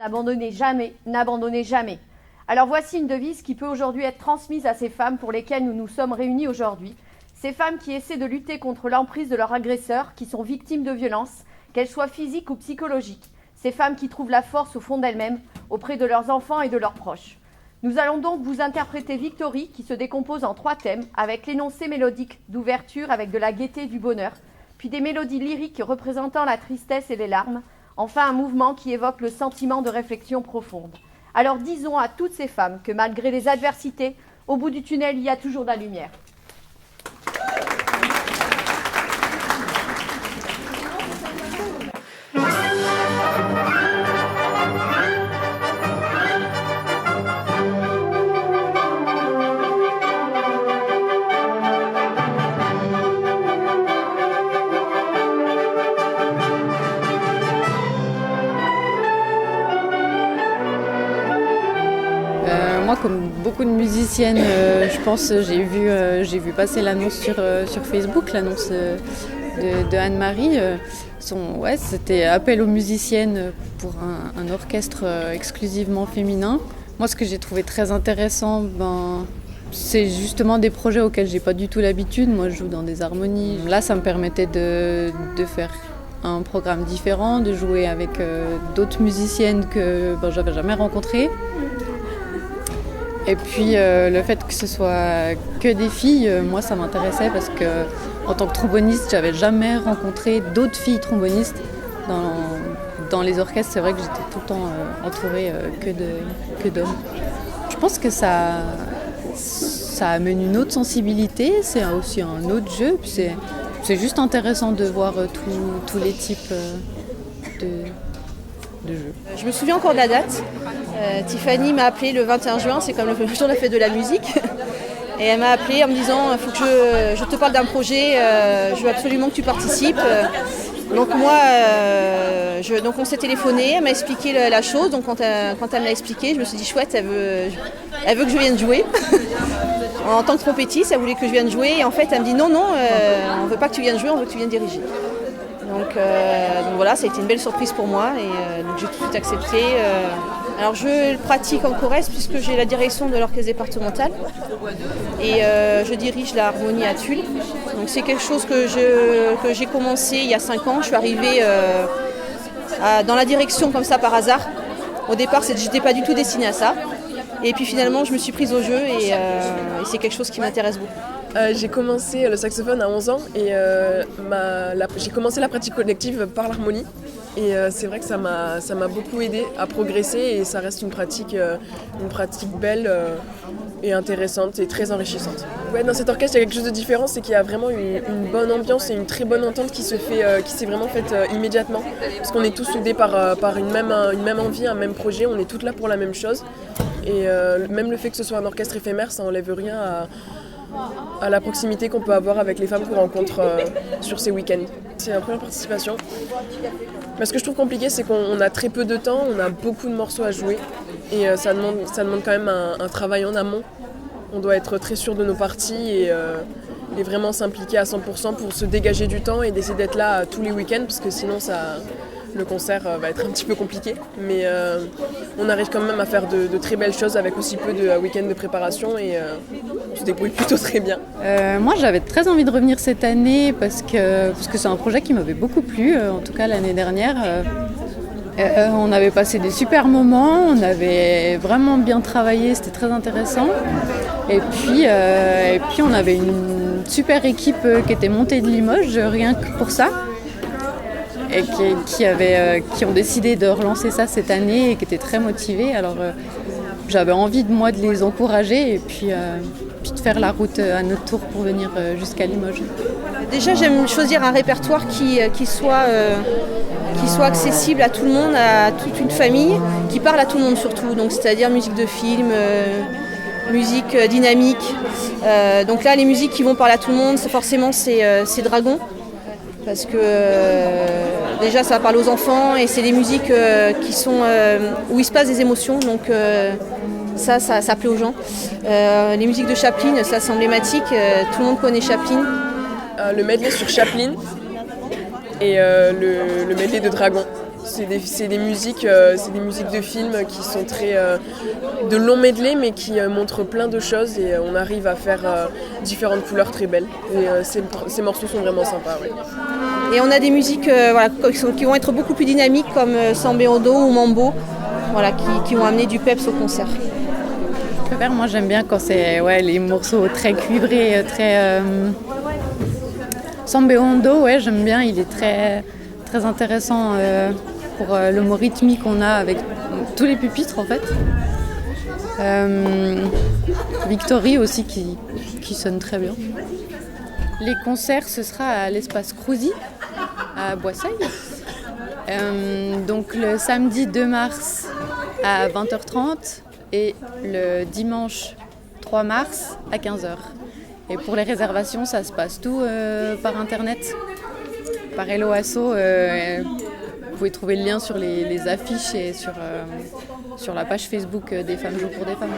N'abandonnez jamais, n'abandonnez jamais. Alors voici une devise qui peut aujourd'hui être transmise à ces femmes pour lesquelles nous nous sommes réunis aujourd'hui. Ces femmes qui essaient de lutter contre l'emprise de leurs agresseurs, qui sont victimes de violences, qu'elles soient physiques ou psychologiques. Ces femmes qui trouvent la force au fond d'elles-mêmes, auprès de leurs enfants et de leurs proches. Nous allons donc vous interpréter Victory, qui se décompose en 3 thèmes, avec l'énoncé mélodique d'ouverture avec de la gaieté et du bonheur, puis des mélodies lyriques représentant la tristesse et les larmes, enfin un mouvement qui évoque le sentiment de réflexion profonde. Alors disons à toutes ces femmes que malgré les adversités, au bout du tunnel, il y a toujours de la lumière. Moi, comme beaucoup de musiciennes, je pense, j'ai vu passer l'annonce sur Facebook, l'annonce de Anne-Marie. C'était appel aux musiciennes pour un orchestre exclusivement féminin. Moi, ce que j'ai trouvé très intéressant, c'est justement des projets auxquels j'ai pas du tout l'habitude. Moi, je joue dans des harmonies. Là, ça me permettait de faire un programme différent, de jouer avec d'autres musiciennes que j'avais jamais rencontrées. Et puis le fait que ce soit que des filles, moi ça m'intéressait parce que en tant que tromboniste, j'avais jamais rencontré d'autres filles trombonistes dans les orchestres. C'est vrai que j'étais tout le temps entourée que d'hommes. Je pense que ça amène une autre sensibilité, c'est aussi un autre jeu. Puis c'est juste intéressant de voir tous les types de jeux. Je me souviens encore de la date. Tiffany m'a appelé le 21 juin, c'est comme le jour de la fête de la musique. Et elle m'a appelé en me disant il faut que je te parle d'un projet, je veux absolument que tu participes. Donc moi, donc on s'est téléphoné, elle m'a expliqué la chose. Donc quand elle me l'a expliqué, je me suis dit chouette, elle veut que je vienne jouer. En tant que trompettiste, elle voulait que je vienne jouer. Et en fait, elle me dit non, on ne veut pas que tu viennes jouer, on veut que tu viennes diriger. Donc voilà, ça a été une belle surprise pour moi et donc j'ai tout de suite accepté. Alors je pratique en Corrèze puisque j'ai la direction de l'orchestre départemental et je dirige la harmonie à Tulle. Donc c'est quelque chose que j'ai commencé il y a 5 ans. Je suis arrivée dans la direction comme ça par hasard. Au départ, j'étais pas du tout destinée à ça. Et puis finalement, je me suis prise au jeu et c'est quelque chose qui m'intéresse beaucoup. J'ai commencé le saxophone à 11 ans et j'ai commencé la pratique collective par l'harmonie. Et c'est vrai que ça m'a beaucoup aidé à progresser et ça reste une pratique belle et intéressante et très enrichissante. Ouais, dans cet orchestre, il y a quelque chose de différent, c'est qu'il y a vraiment une bonne ambiance et une très bonne entente qui s'est vraiment faite immédiatement. Parce qu'on est tous soudés par une même envie, un même projet, on est toutes là pour la même chose. Et même le fait que ce soit un orchestre éphémère, ça n'enlève rien à la proximité qu'on peut avoir avec les femmes qu'on rencontre sur ces week-ends. C'est ma première participation. Mais ce que je trouve compliqué, c'est qu'on a très peu de temps, on a beaucoup de morceaux à jouer et ça demande quand même un travail en amont. On doit être très sûr de nos parties et vraiment s'impliquer à 100% pour se dégager du temps et d'essayer d'être là tous les week-ends parce que sinon le concert va être un petit peu compliqué. Mais on arrive quand même à faire de très belles choses avec aussi peu de week-ends de préparation et on se débrouille plutôt très bien. Moi j'avais très envie de revenir cette année parce que c'est un projet qui m'avait beaucoup plu, en tout cas l'année dernière. On avait passé des super moments, on avait vraiment bien travaillé, c'était très intéressant. Et puis on avait une super équipe qui était montée de Limoges, rien que pour ça. Et qui ont décidé de relancer ça cette année et qui étaient très motivés. Alors j'avais envie de les encourager et puis de faire la route à notre tour pour venir jusqu'à Limoges. Déjà j'aime choisir un répertoire qui soit accessible à tout le monde, à toute une famille, qui parle à tout le monde surtout, donc c'est-à-dire musique de film, musique dynamique. Donc là les musiques qui vont parler à tout le monde, c'est Dragon. Parce que déjà ça va parler aux enfants et c'est des musiques qui sont où il se passe des émotions, donc ça plaît aux gens. Les musiques de Chaplin, ça c'est emblématique, tout le monde connaît Chaplin. Le medley sur Chaplin et le medley de Dragon. C'est des musiques de films qui sont très de longs medley, mais qui montrent plein de choses et on arrive à faire différentes couleurs très belles. Et ces morceaux sont vraiment sympas. Ouais. Et on a des musiques qui vont être beaucoup plus dynamiques comme Samba Ondo ou Mambo, qui vont amener du peps au concert. Moi j'aime bien quand c'est les morceaux très cuivrés, très... Samba Ondo, j'aime bien, il est très, très intéressant pour le mot rythmique qu'on a avec tous les pupitres en fait. Victory aussi qui sonne très bien. Les concerts, ce sera à l'espace Cruzy à Boisseuil. Donc le samedi 2 mars à 20h30 et le dimanche 3 mars à 15h. Et pour les réservations, ça se passe tout par internet, par Hello Asso. Vous pouvez trouver le lien sur les affiches et sur la page Facebook des Femmes Jouent pour des Femmes.